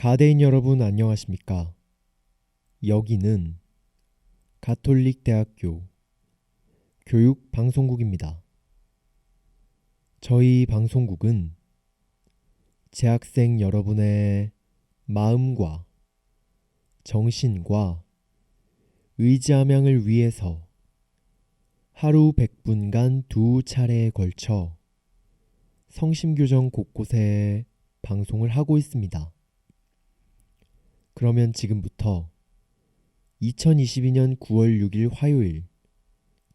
가대인 여러분 안녕하십니까? 여기는 가톨릭대학교 교육방송국입니다. 저희 방송국은 재학생 여러분의 마음과 정신과 의지함양을 위해서 하루 100분간 2차례에 걸쳐 성심교정 곳곳에 방송을 하고 있습니다. 그러면 지금부터 2022년 9월 6일 화요일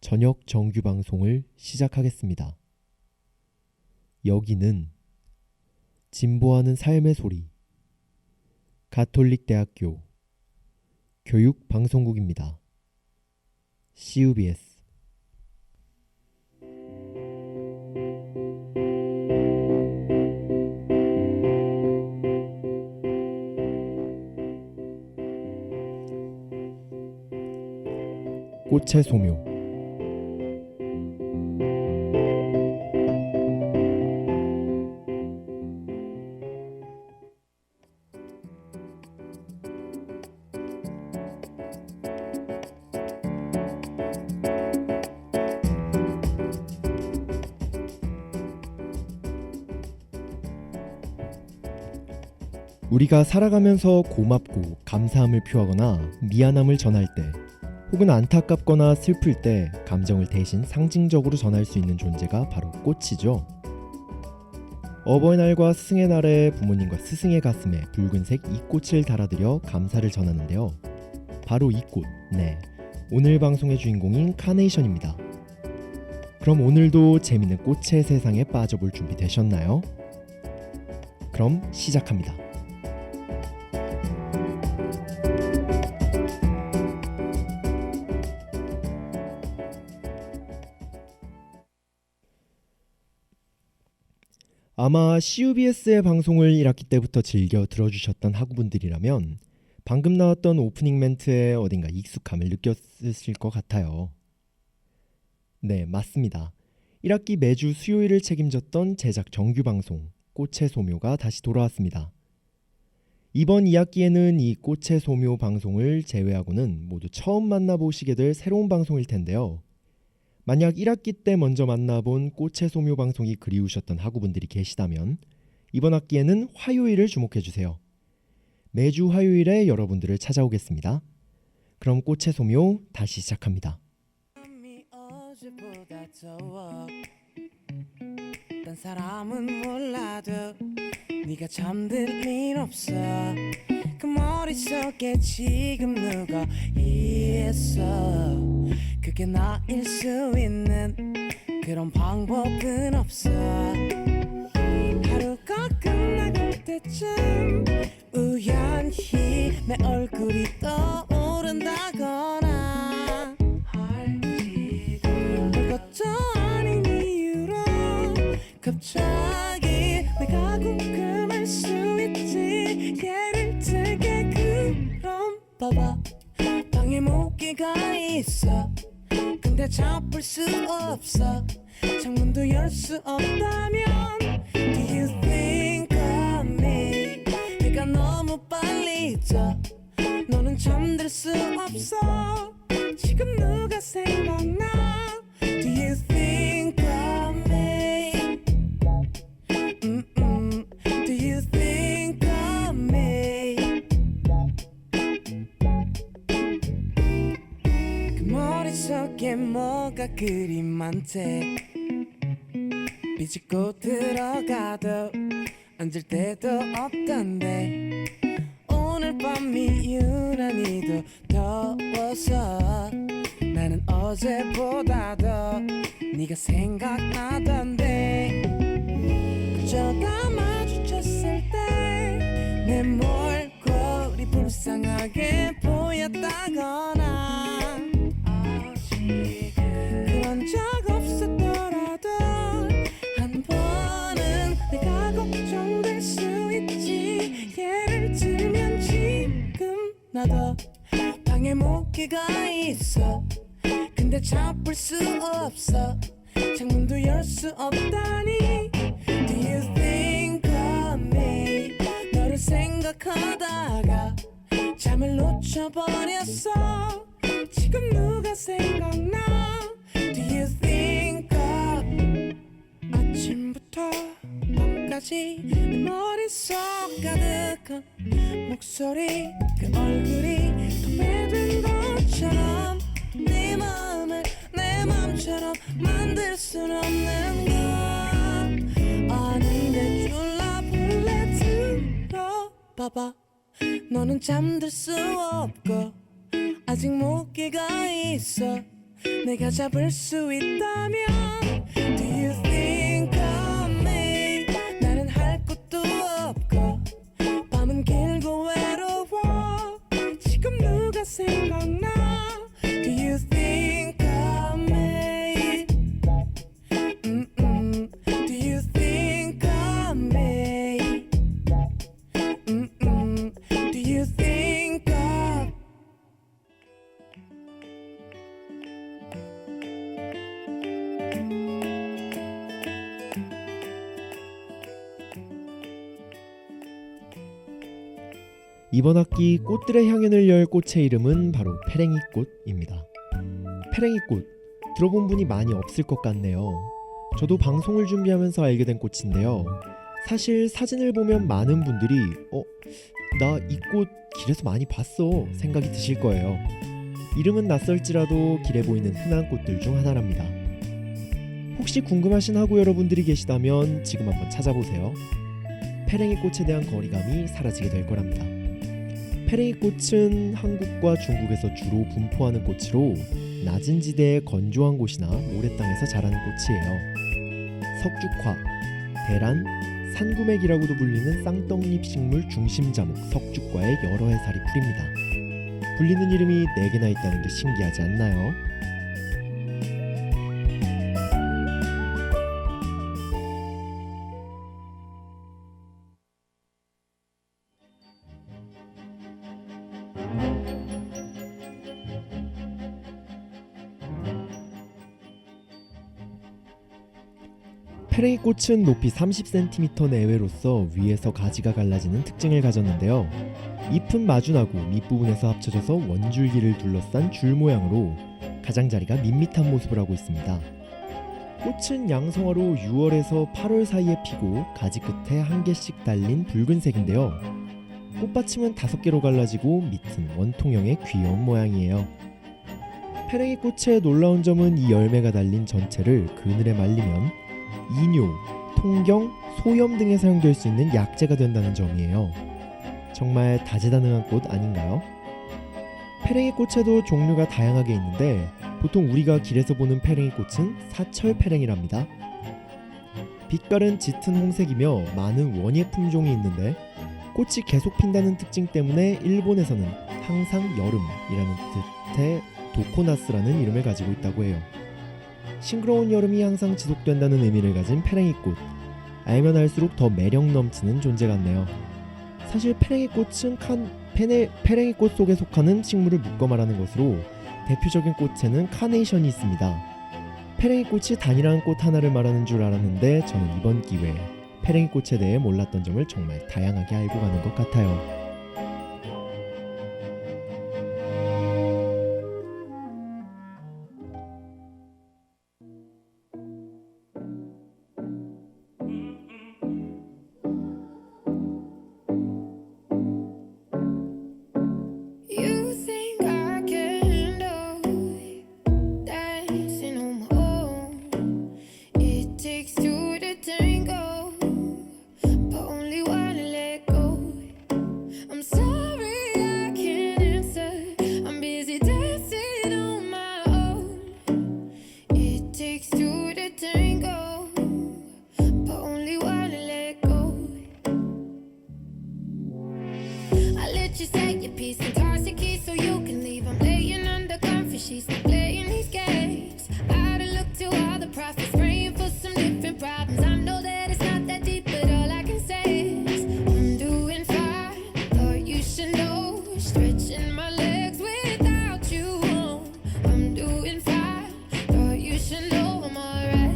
저녁 정규 방송을 시작하겠습니다. 여기는 진보하는 삶의 소리 가톨릭대학교 교육방송국입니다. CUBS 꽃의 소묘. 우리가 살아가면서 고맙고 감사함을 표하거나 미안함을 전할 때 혹은 안타깝거나 슬플 때 감정을 대신 상징적으로 전할 수 있는 존재가 바로 꽃이죠. 어버이날과 스승의 날에 부모님과 스승의 가슴에 붉은색 이 꽃을 달아드려 감사를 전하는데요. 바로 이 꽃, 오늘 방송의 주인공인 카네이션입니다. 그럼 오늘도 재밌는 꽃의 세상에 빠져볼 준비 되셨나요? 그럼 시작합니다. 아마 CUBS의 방송을 1학기 때부터 즐겨 들어주셨던 학우분들이라면 방금 나왔던 오프닝 멘트에 어딘가 익숙함을 느꼈으실 것 같아요. 네, 맞습니다. 1학기 매주 수요일을 책임졌던 제작 정규 방송 꽃의 소묘가 다시 돌아왔습니다. 이번 2학기에는 이 꽃의 소묘 방송을 제외하고는 모두 처음 만나보시게 될 새로운 방송일 텐데요. 만약 1학기 때 먼저 만나본 꽃의 소묘 방송이 그리우셨던 학우분들이 계시다면 이번 학기에는 화요일을 주목해주세요. 매주 화요일에 여러분들을 찾아오겠습니다. 그럼 꽃의 소묘 다시 시작합니다. 딴 사람은 몰라도 네가 잠들 일 없어. 그 머릿속에 지금 누가 있어. 그게 나일 수 있는 그런 방법은 없어. 하루가 끝나갈 때쯤 우연히 내 얼굴이 떠오른다거나 별것도 아닌 이유로 갑자기 내가 궁금할 수 있지. 예를 들게 그럼 봐봐, 방에 모기가 있어. 근데 잡을 수 없어. 창문도 열 수 없다면 Do you think of me? 내가 너무 빨리 잊어. 너는 잠들 수 없어. 지금 누가 생각나? Do you think of me? Do you think of me? 그 머릿속에 뭐가 그리 많대. 비집고 들어가도 앉을 데도 없던데 오늘 밤이 유난히도 더워서 나는 어제보다 더 네가 생각나던데 그저가 마주쳤을 때 내 몰골이 불쌍하게 보였다거나 그런 적 없었더라도 한 번은 내가 걱정될 수 있지. 예를 들면 지금 나도 방에 모기가 있어. 근데 잡을 수 없어. 창문도 열 수 없다니. Do you think of me? 너를 생각 생각하다가 잠을 놓쳐버렸어. 지금 누가 생각나? Do you think of 아침부터 밤까지 내 머릿속 가득한 목소리, 그 얼굴이 도배된 것처럼 네 마음을 내 맘처럼 만들 순 없는 걸 아는데 졸라볼래. 들어봐봐, 너는 잠들 수 없고 아직 모기가 있어. 내가 잡을 수 있다면 Do you think of me? 나는 할 것도 없고 밤은 길고 외로워. 지금 누가 생각나? Do you think of me? Do you think of me? Do you think of 이번 학기 꽃들의 향연을 열 꽃의 이름은 바로 페랭이꽃입니다. 페랭이꽃, 들어본 분이 많이 없을 것 같네요. 저도 방송을 준비하면서 알게 된 꽃인데요. 사실 사진을 보면 많은 분들이 나 이 꽃 길에서 많이 봤어 생각이 드실 거예요. 이름은 낯설지라도 길에 보이는 흔한 꽃들 중 하나랍니다. 혹시 궁금하신 하구 여러분들이 계시다면 지금 한번 찾아보세요. 페랭이꽃에 대한 거리감이 사라지게 될 거랍니다. 페랭이꽃은 한국과 중국에서 주로 분포하는 꽃으로 낮은 지대의 건조한 곳이나 모래땅에서 자라는 꽃이에요. 석죽화, 대란, 산구맥이라고도 불리는 쌍떡잎 식물 중심자목 석죽과의 여러 해살이 풀입니다. 불리는 이름이 4개나 있다는 게 신기하지 않나요? 페랭이꽃은 높이 30cm 내외로서 위에서 가지가 갈라지는 특징을 가졌는데요. 잎은 마주나고 밑부분에서 합쳐져서 원줄기를 둘러싼 줄 모양으로 가장자리가 밋밋한 모습을 하고 있습니다. 꽃은 양성화로 6월에서 8월 사이에 피고 가지 끝에 한 개씩 달린 붉은색인데요. 꽃받침은 5개로 갈라지고 밑은 원통형의 귀여운 모양이에요. 페랭이꽃의 놀라운 점은 이 열매가 달린 전체를 그늘에 말리면 이뇨, 통경, 소염 등에 사용될 수 있는 약재가 된다는 점이에요. 정말 다재다능한 꽃 아닌가요? 페랭이꽃에도 종류가 다양하게 있는데 보통 우리가 길에서 보는 페랭이꽃은 사철페랭이랍니다. 빛깔은 짙은 홍색이며 많은 원예 품종이 있는데 꽃이 계속 핀다는 특징 때문에 일본에서는 항상 여름이라는 뜻의 도코나스라는 이름을 가지고 있다고 해요. 싱그러운 여름이 항상 지속된다는 의미를 가진 페랭이꽃, 알면 알수록 더 매력 넘치는 존재 같네요. 사실 페랭이꽃은 페랭이꽃 속에 속하는 식물을 묶어 말하는 것으로 대표적인 꽃에는 카네이션이 있습니다. 페랭이꽃이 단일한 꽃 하나를 말하는 줄 알았는데 저는 이번 기회에 페랭이꽃에 대해 몰랐던 점을 정말 다양하게 알고 가는 것 같아요. You think I can do dancing on my own? It takes two to tango, but only one to let go. I'm sorry I can't answer. I'm busy dancing on my own. It takes two to tango, but only one to let go. I let you say your piece and toss your keys so you can leave. I'm laying under comfy sheets, not playing these games. I done look to all the prophets, praying for some different problems. I know that it's not that deep, but all I can say is I'm doing fine. Thought you should know, stretching my legs without you on. I'm doing fine. Thought you should know I'm alright.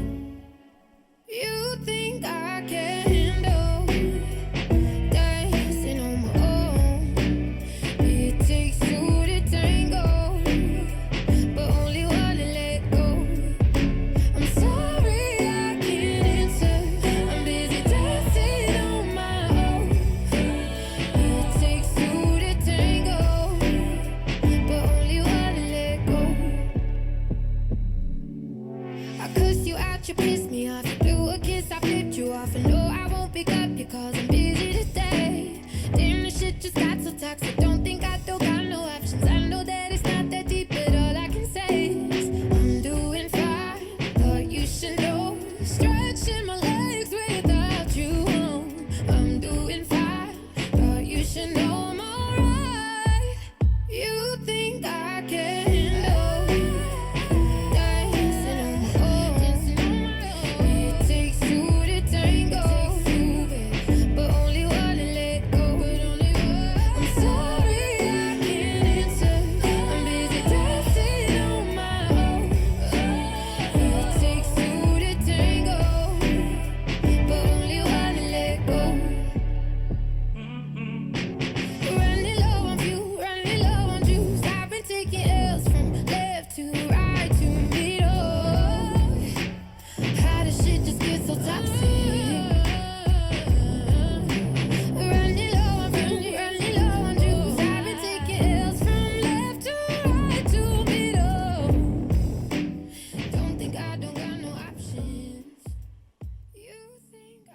you out, you piss me off. You blew a kiss, I flipped you off. And no, I won't pick up your calls, I'm busy today. Damn, this shit just got so toxic. Don't think I don't got no options. I know that it's not that deep, but all I can say is I'm doing fine. Thought you should know. Stretching my legs without you home. I'm doing fine. Thought you should know I'm alright. You think I can handle dancing on my own? It takes two to tango, but only one to let go. I'm sorry I can't answer. I'm busy dancing on my own. It takes two to tango, but only one to let go. Running low on you, running low on juice. I've been taking L's from left to right to middle. How does shit just get so toxic? Running low on juice. I've been taking L's from left to right to middle. Don't think I don't got no options. You think I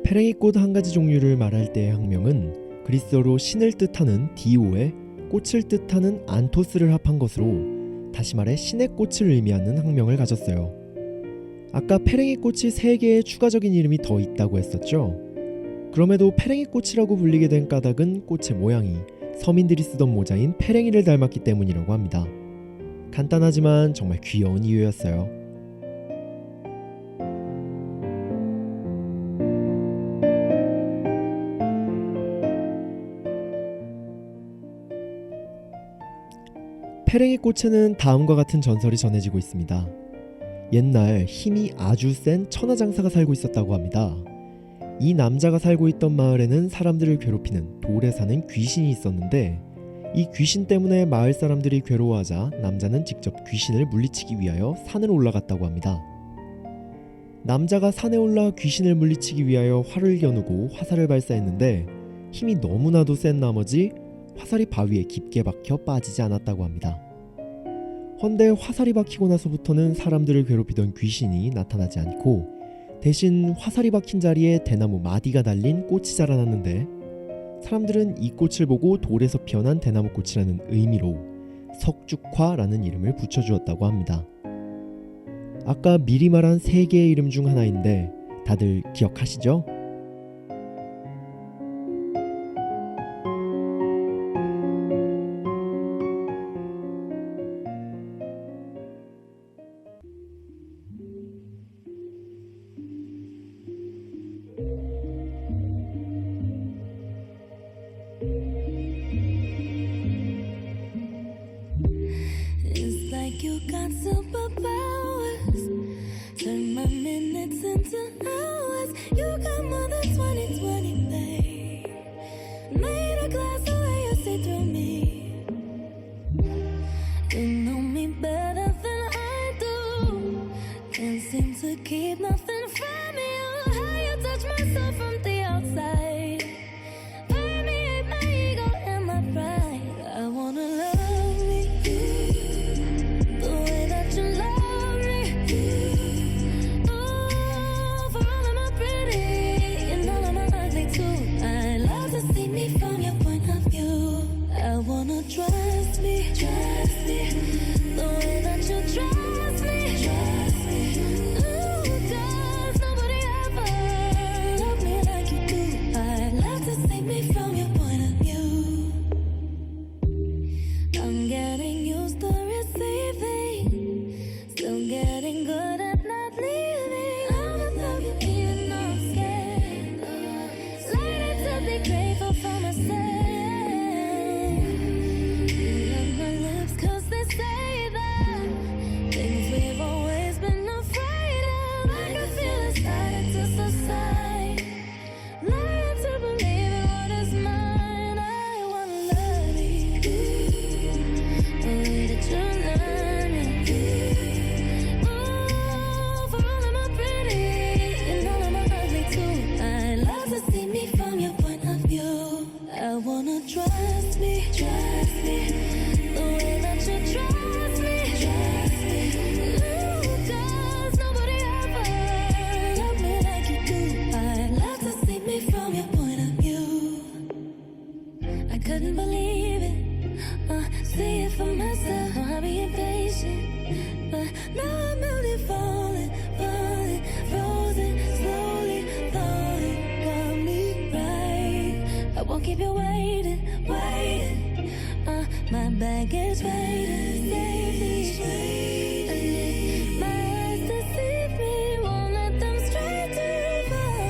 페랭이꽃 한 가지 종류를 말할 때의 학명은 그리스어로 신을 뜻하는 디오에 꽃을 뜻하는 안토스를 합한 것으로 다시 말해 신의 꽃을 의미하는 학명을 가졌어요. 아까 페랭이꽃이 3개의 추가적인 이름이 더 있다고 했었죠. 그럼에도 페랭이꽃이라고 불리게 된 까닭은 꽃의 모양이 서민들이 쓰던 모자인 페랭이를 닮았기 때문이라고 합니다. 간단하지만 정말 귀여운 이유였어요. 페랭이꽃에는 다음과 같은 전설이 전해지고 있습니다. 옛날 힘이 아주 센 천하장사가 살고 있었다고 합니다. 이 남자가 살고 있던 마을에는 사람들을 괴롭히는 돌에 사는 귀신이 있었는데 이 귀신 때문에 마을 사람들이 괴로워하자 남자는 직접 귀신을 물리치기 위하여 산을 올라갔다고 합니다. 남자가 산에 올라 귀신을 물리치기 위하여 활을 겨누고 화살을 발사했는데 힘이 너무나도 센 나머지 화살이 바위에 깊게 박혀 빠지지 않았다고 합니다. 헌데 화살이 박히고 나서부터는 사람들을 괴롭히던 귀신이 나타나지 않고 대신 화살이 박힌 자리에 대나무 마디가 달린 꽃이 자라났는데 사람들은 이 꽃을 보고 돌에서 피어난 대나무꽃이라는 의미로 석죽화라는 이름을 붙여주었다고 합니다. 아까 미리 말한 3개의 이름 중 하나인데 다들 기억하시죠? It's like you got superpowers. Turn my minutes into hours. You got more than 20/20, babe. Made a glass the way you see through me. You know me better than I do. Can't seem to keep nothing from you. How you touch my soul from the outside. Permeate my ego and my pride. I wanna love me the way that you love me. Oh, for all of my pretty and all of my ugly too. I love to see me from your point of view. I wanna trust me the way that you trust me. Ooh, 'cause nobody keep you waiting, waiting. My bag is waiting, safely. And if my eyes deceive me, won't let them stray too far.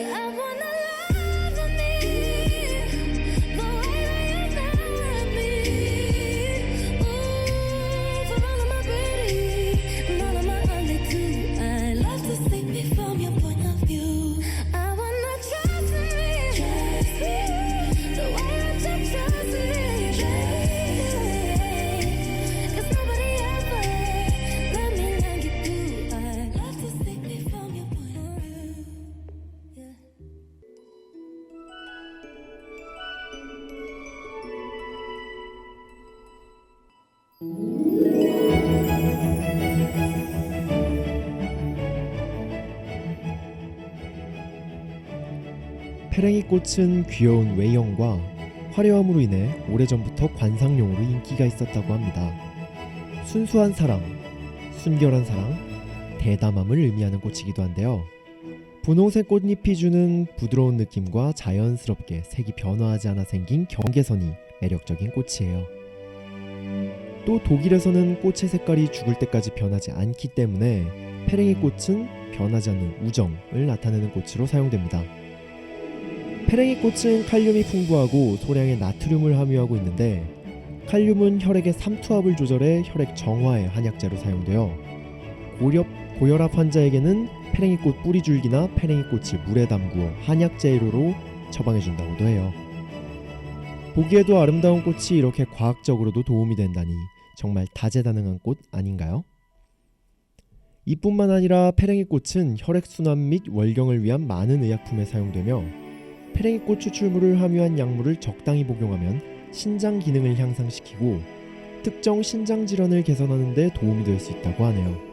I wanna love on me the way that you love me. Ooh, for all of my pretty and all of my ugly too. I love to see me from your point of view. I wanna trust me, the way that you trust me, baby. 'Cause nobody ever let me like you do. I love to see me from your point of view. Yeah. 페랭이 꽃은 귀여운 외형과 화려함으로 인해 오래전부터 관상용으로 인기가 있었다고 합니다. 순수한 사랑, 순결한 사랑, 대담함을 의미하는 꽃이기도 한데요. 분홍색 꽃잎이 주는 부드러운 느낌과 자연스럽게 색이 변화하지 않아 생긴 경계선이 매력적인 꽃이에요. 또 독일에서는 꽃의 색깔이 죽을 때까지 변하지 않기 때문에 페랭이 꽃은 변하지 않는 우정을 나타내는 꽃으로 사용됩니다. 페랭이 꽃은 칼륨이 풍부하고 소량의 나트륨을 함유하고 있는데, 칼륨은 혈액의 삼투압을 조절해 혈액 정화의 한약재로 사용되어 고혈압 환자에게는 페랭이꽃 뿌리줄기나 페랭이꽃을 물에 담그어 한약재료로 처방해준다고도 해요. 보기에도 아름다운 꽃이 이렇게 과학적으로도 도움이 된다니 정말 다재다능한 꽃 아닌가요? 이뿐만 아니라 페랭이꽃은 혈액순환 및 월경을 위한 많은 의약품에 사용되며, 페랭이꽃 추출물을 함유한 약물을 적당히 복용하면 신장 기능을 향상시키고 특정 신장 질환을 개선하는 데 도움이 될 수 있다고 하네요.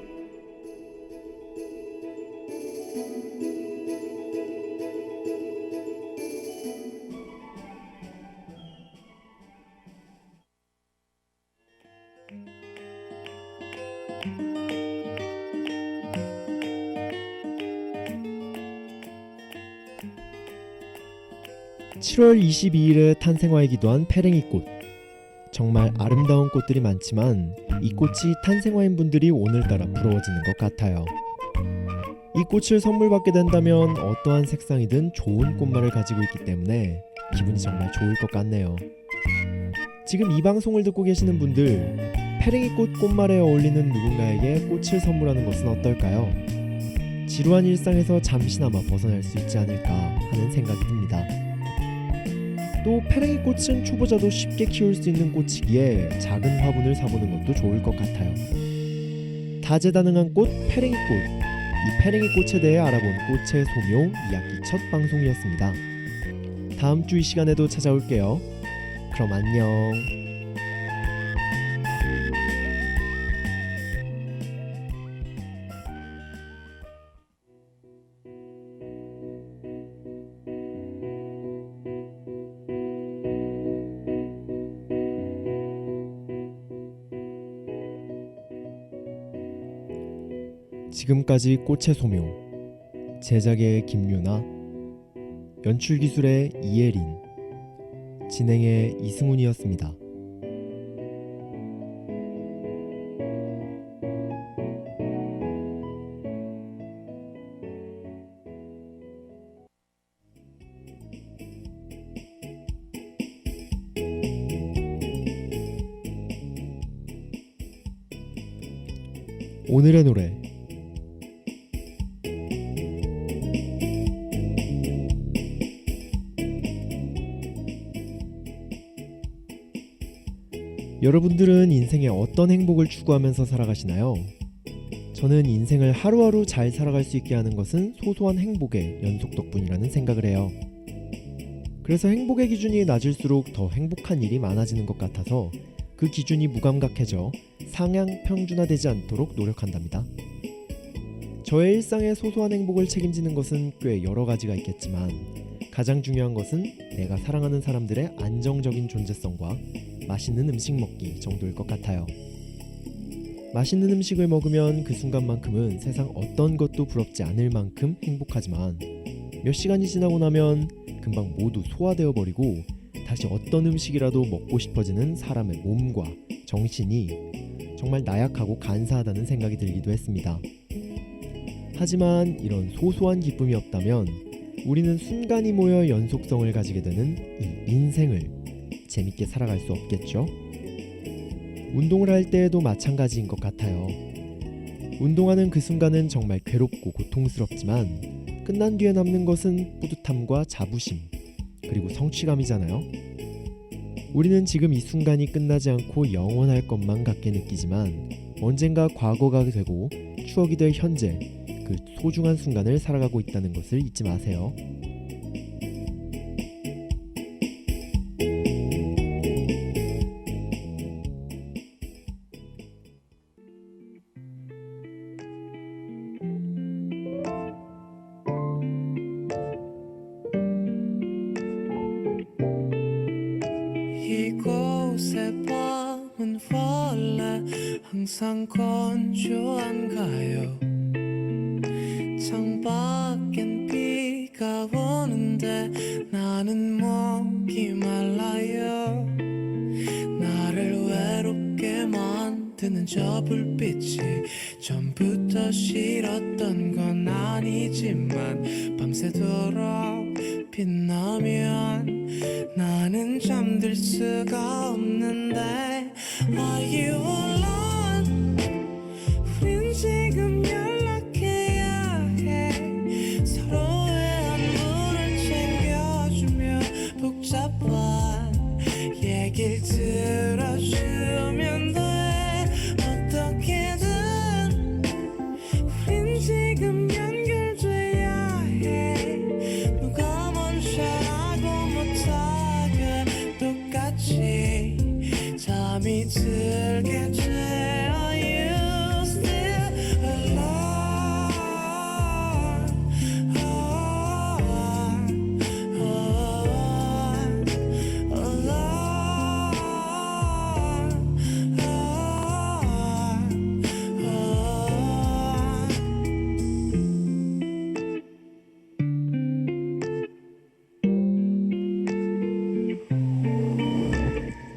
(7월 22일에) 탄생화이기도 한 페랭이꽃. 정말 아름다운 꽃들이 많지만 이 꽃이 탄생화인 분들이 오늘따라 부러워지는 것 같아요. 이 꽃을 선물 받게 된다면 어떠한 색상이든 좋은 꽃말을 가지고 있기 때문에 기분이 정말 좋을 것 같네요. 지금 이 방송을 듣고 계시는 분들, 페랭이꽃 꽃말에 어울리는 누군가에게 꽃을 선물하는 것은 어떨까요? 지루한 일상에서 잠시나마 벗어날 수 있지 않을까 하는 생각이 듭니다. 또 페랭이꽃은 초보자도 쉽게 키울 수 있는 꽃이기에 작은 화분을 사보는 것도 좋을 것 같아요. 다재다능한 꽃 페랭이꽃. 이 페랭이꽃에 대해 알아본 꽃의 소묘 2학기 첫 방송이었습니다. 다음 주 이 시간에도 찾아올게요. 그럼 안녕. 지금까지 꽃의 소묘, 제작의 김유나, 연출기술의 이예린, 진행의 이승훈이었습니다. 오늘의 노래. 여러분들은 인생에 어떤 행복을 추구하면서 살아가시나요? 저는 인생을 하루하루 잘 살아갈 수 있게 하는 것은 소소한 행복의 연속 덕분이라는 생각을 해요. 그래서 행복의 기준이 낮을수록 더 행복한 일이 많아지는 것 같아서 그 기준이 무감각해져 상향 평준화되지 않도록 노력한답니다. 저의 일상의 소소한 행복을 책임지는 것은 꽤 여러 가지가 있겠지만 가장 중요한 것은 내가 사랑하는 사람들의 안정적인 존재성과 맛있는 음식 먹기 정도일 것 같아요. 맛있는 음식을 먹으면 그 순간만큼은 세상 어떤 것도 부럽지 않을 만큼 행복하지만 몇 시간이 지나고 나면 금방 모두 소화되어 버리고 다시 어떤 음식이라도 먹고 싶어지는 사람의 몸과 정신이 정말 나약하고 간사하다는 생각이 들기도 했습니다. 하지만 이런 소소한 기쁨이 없다면 우리는 순간이 모여 연속성을 가지게 되는 이 인생을 재밌게 살아갈 수 없겠죠? 운동을 할 때에도 마찬가지인 것 같아요. 운동하는 그 순간은 정말 괴롭고 고통스럽지만 끝난 뒤에 남는 것은 뿌듯함과 자부심, 그리고 성취감이잖아요. 우리는 지금 이 순간이 끝나지 않고 영원할 것만 같게 느끼지만 언젠가 과거가 되고 추억이 될 현재, 그 소중한 순간을 살아가고 있다는 것을 잊지 마세요. 이곳의 밤은 원래 항상 건조한가요? 창밖엔 비가 오는데 나는 목이 말라요. 나를 외롭게 만드는 저 불빛이 전부터 싫었던 건 아니지만 밤새도록 빛나면 나는 잠들 수가 없는데 Are you alone? 우린 지금 연락해야 해. 서로의 안부를 챙겨주며 복잡한 얘길 들어주면 돼. 어떻게든 우린 지금 연결돼야 해. 누가 먼저라고 못하게 똑같이 잠이 들게 돼. Are you still alone?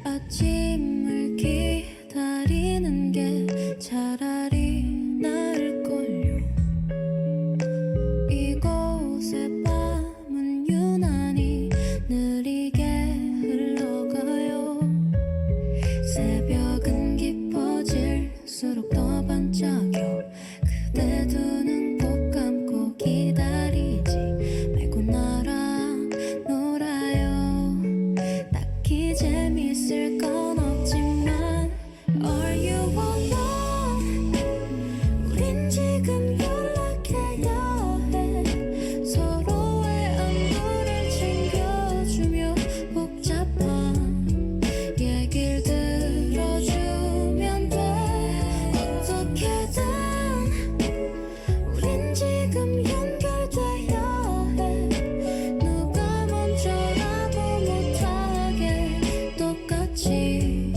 아침을 기다리는 게 차라리 나을걸요. 이곳의 밤은 유난히 느리게 흘러가요. 새벽은 깊어질수록 더 반짝여. 그대 두 눈 꼭 감고 기다리지 말고 나랑 놀아요. 딱히 재밌을 건 없지만 Are you alone? 우린 지금 연락해야 해. 서로의 안부를 챙겨주며 복잡한 얘길 들어주면 돼. 어떻게든 우린 지금 연결돼야 해. 누가 먼저라고 못하게 똑같이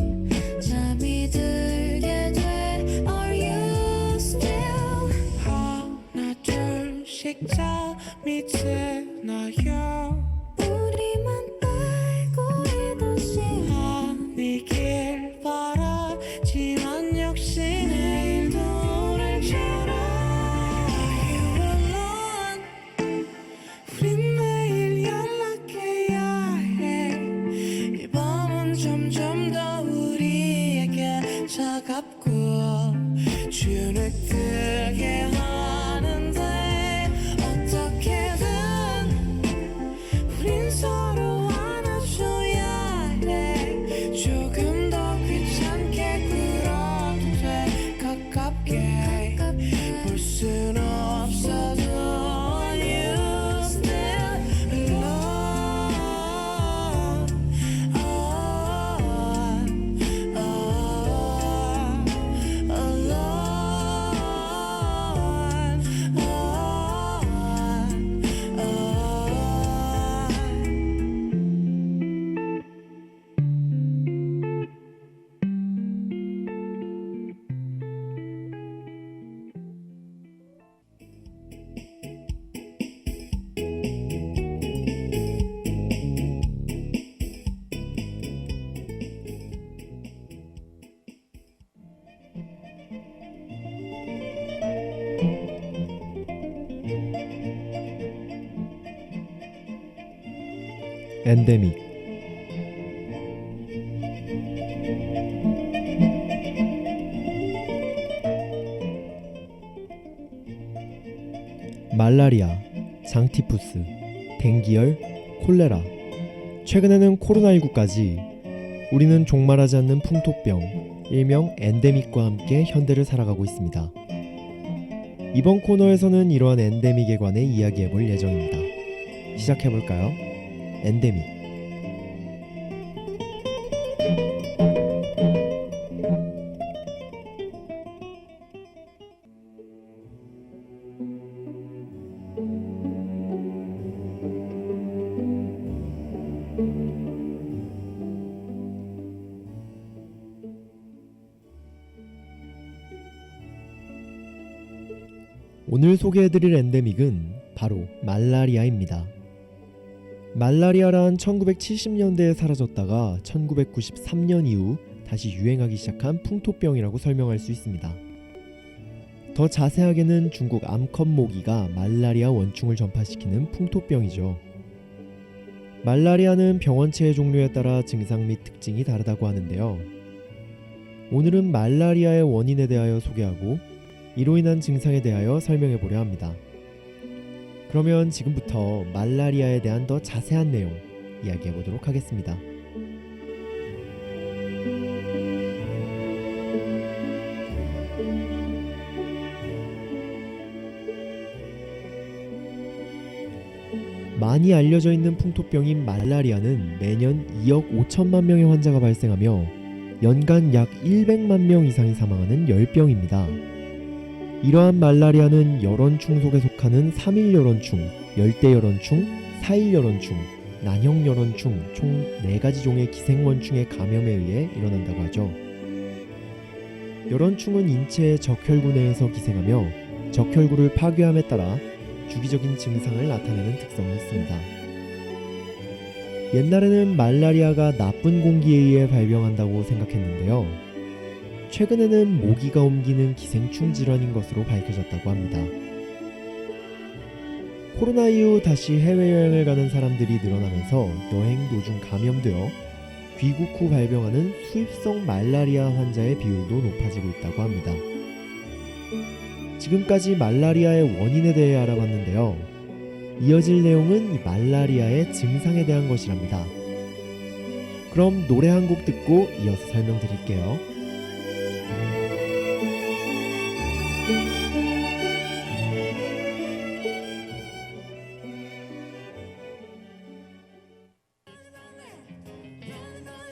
잠이 들게 돼. Are you still? 하나 둘씩 잠이 드나요? 우리만 알고 있듯이 아니길 바라지만 역시 내일도 오늘처럼 Are you alone? 우린 매일 연락해야 해. 이 밤은 점점 더 우리에게 차갑고 주눅들게 하는데 어떻게든 엔데믹. 말라리아, 장티푸스, 댕기열, 콜레라, 최근에는 코로나19까지 우리는 종말하지 않는 풍토병, 일명 엔데믹과 함께 현대를 살아가고 있습니다. 이번 코너에서는 이러한 엔데믹에 관해 이야기해볼 예정입니다. 시작해볼까요? 엔데믹. 오늘 소개해드릴 엔데믹은 바로 말라리아입니다. 말라리아란 1970년대에 사라졌다가 1993년 이후 다시 유행하기 시작한 풍토병이라고 설명할 수 있습니다. 더 자세하게는 중국 암컷 모기가 말라리아 원충을 전파시키는 풍토병이죠. 말라리아는 병원체의 종류에 따라 증상 및 특징이 다르다고 하는데요. 오늘은 말라리아의 원인에 대하여 소개하고 이로 인한 증상에 대하여 설명해 보려 합니다. 그러면 지금부터 말라리아에 대한 더 자세한 내용 이야기해 보도록 하겠습니다. 많이 알려져 있는 풍토병인 말라리아는 매년 2억 5천만 명의 환자가 발생하며 연간 약 100만 명 이상이 사망하는 열병입니다. 이러한 말라리아는 열원충 속에 속하는 3일 열원충, 열대 열원충, 4일 열원충, 난형 열원충 총 4가지 종의 기생원충의 감염에 의해 일어난다고 하죠. 열원충은 인체의 적혈구 내에서 기생하며 적혈구를 파괴함에 따라 주기적인 증상을 나타내는 특성이 있습니다. 옛날에는 말라리아가 나쁜 공기에 의해 발병한다고 생각했는데요. 최근에는 모기가 옮기는 기생충 질환인 것으로 밝혀졌다고 합니다. 코로나 이후 다시 해외여행을 가는 사람들이 늘어나면서 여행 도중 감염되어 귀국 후 발병하는 수입성 말라리아 환자의 비율도 높아지고 있다고 합니다. 지금까지 말라리아의 원인에 대해 알아봤는데요. 이어질 내용은 이 말라리아의 증상에 대한 것이랍니다. 그럼 노래 한 곡 듣고 이어서 설명드릴게요.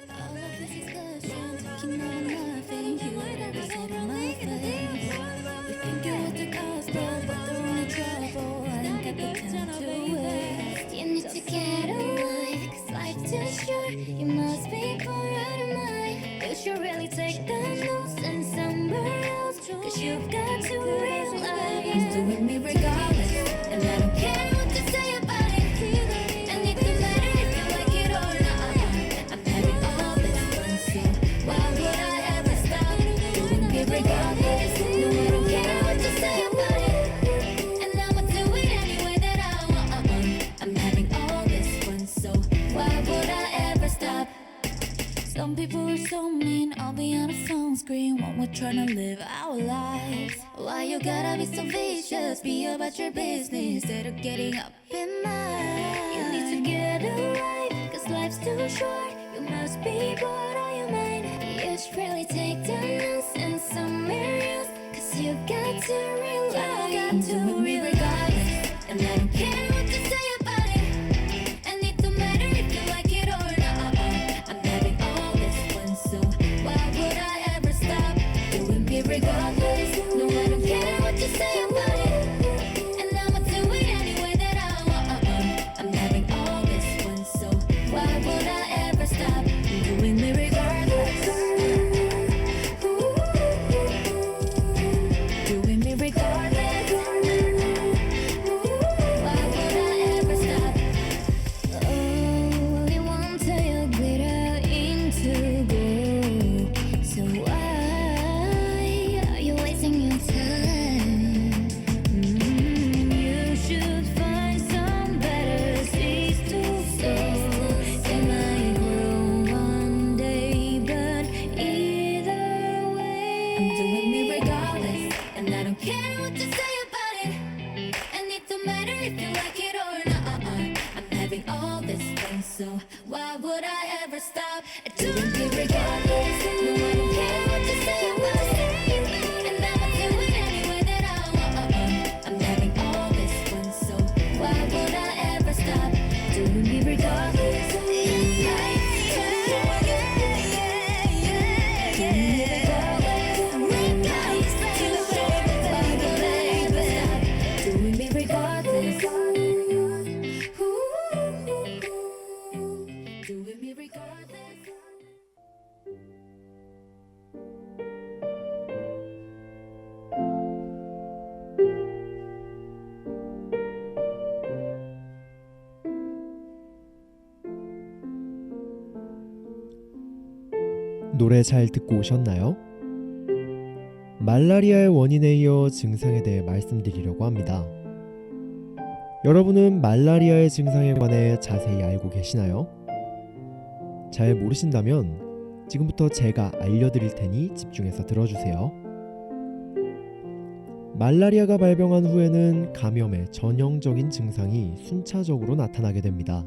All of this discussion, talking about nothing. You never said in my face. You think you're worth the cost, but the only trouble. I ain't got the time to waste. You need to get away, 'cause life's too short. You must be bored out of mind. You should really take the notes and somewhere else. 'Cause you've got to realize it's doing me regardless, and I don't care what you say about it. And it don't matter if you like it or not. I'm having all this fun, so why would I ever stop doing me regardless? No, I don't care what you say about it, and I'ma do it any way that I want. I'm having all this fun, so why would I ever stop? Some people are so mean, I'll be on a phone screen when we're trying to live our lives. Why you gotta be so vicious? Be about your business instead of getting up in mine. You need to get away, 'cause life's too short. You must be bored out your mind. You should really take the notes and somewhere else. 'Cause you got to realize you do me regardless, and I don't care what you say about it. And it don't matter if you like it or not. I'm having all this fun, so why would I ever stop doing me regardless? No, I don't care what you say about it, and I'ma do it any way that I want. I'm having all this fun, so why would I ever stop doing me regardless? Doing me regardless. 노래 잘 듣고 오셨나요? 말라리아의 원인에 이어 증상에 대해 말씀드리려고 합니다. 여러분은 말라리아의 증상에 관해 자세히 알고 계시나요? 잘 모르신다면 지금부터 제가 알려드릴 테니 집중해서 들어주세요. 말라리아가 발병한 후에는 감염의 전형적인 증상이 순차적으로 나타나게 됩니다.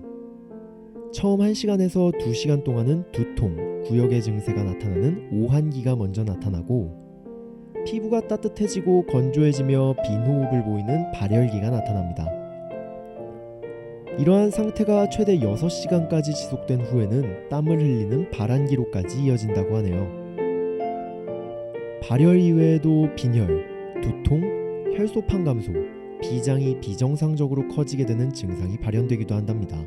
처음 1시간에서 2시간 동안은 두통, 구역의 증세가 나타나는 오한기가 먼저 나타나고 피부가 따뜻해지고 건조해지며 빈호흡을 보이는 발열기가 나타납니다. 이러한 상태가 최대 6시간까지 지속된 후에는 땀을 흘리는 발한기로까지 이어진다고 하네요. 발열 이외에도 빈혈, 두통, 혈소판 감소, 비장이 비정상적으로 커지게 되는 증상이 발현되기도 한답니다.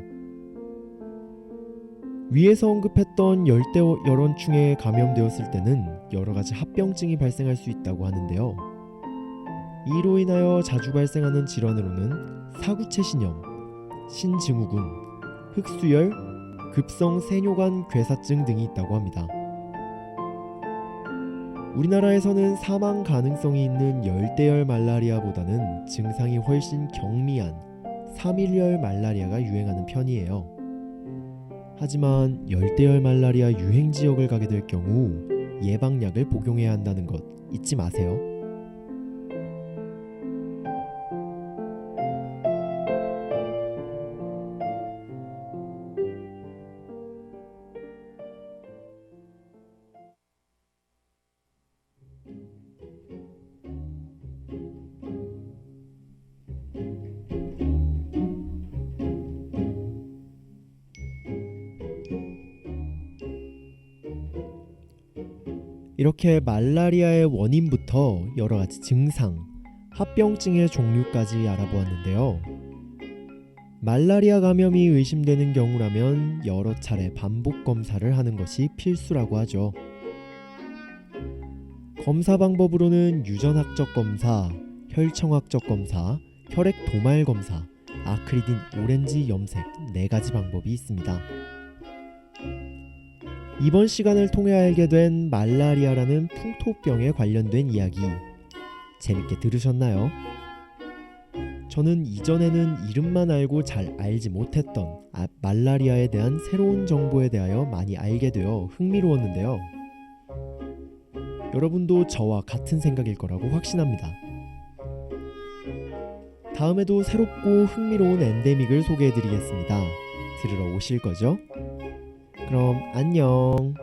위에서 언급했던 열대열원충에 감염되었을 때는 여러가지 합병증이 발생할 수 있다고 하는데요. 이로 인하여 자주 발생하는 질환으로는 사구체신염, 신증후군, 흑수열, 급성 세뇨관 괴사증 등이 있다고 합니다. 우리나라에서는 사망 가능성이 있는 열대열 말라리아보다는 증상이 훨씬 경미한 삼일열 말라리아가 유행하는 편이에요. 하지만 열대열 말라리아 유행 지역을 가게 될 경우 예방약을 복용해야 한다는 것 잊지 마세요. 이렇게 말라리아의 원인부터 여러가지 증상, 합병증의 종류까지 알아보았는데요. 말라리아 감염이 의심되는 경우라면 여러 차례 반복 검사를 하는 것이 필수라고 하죠. 검사 방법으로는 유전학적 검사, 혈청학적 검사, 혈액 도말 검사, 아크리딘 오렌지 염색 4가지 방법이 있습니다. 이번 시간을 통해 알게 된 말라리아라는 풍토병에 관련된 이야기 재밌게 들으셨나요? 저는 이전에는 이름만 알고 잘 알지 못했던 말라리아에 대한 새로운 정보에 대하여 많이 알게 되어 흥미로웠는데요. 여러분도 저와 같은 생각일 거라고 확신합니다. 다음에도 새롭고 흥미로운 엔데믹을 소개해드리겠습니다. 들으러 오실 거죠? 그럼 안녕.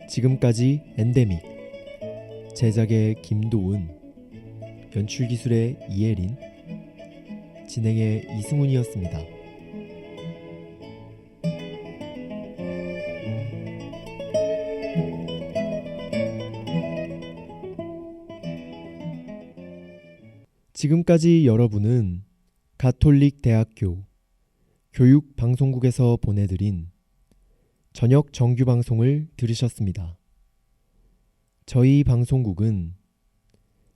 지금까지 엔데믹 제작의 김도은, 연출기술의 이혜린, 진행의 이승훈이었습니다. 지금까지 여러분은 가톨릭 대학교 교육방송국에서 보내드린 저녁 정규 방송을 들으셨습니다. 저희 방송국은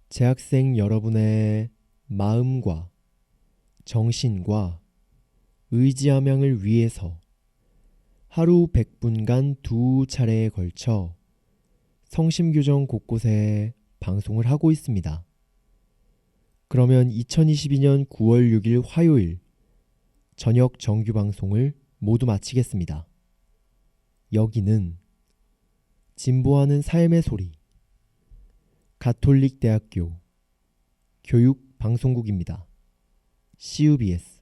재학생 여러분의 마음과 정신과 의지함양을 위해서 하루 100분간 2차례에 걸쳐 성심교정 곳곳에 방송을 하고 있습니다. 그러면 2022년 9월 6일 화요일 저녁 정규 방송을 모두 마치겠습니다. 여기는 진보하는 삶의 소리 가톨릭 대학교 교육방송국입니다. CUBS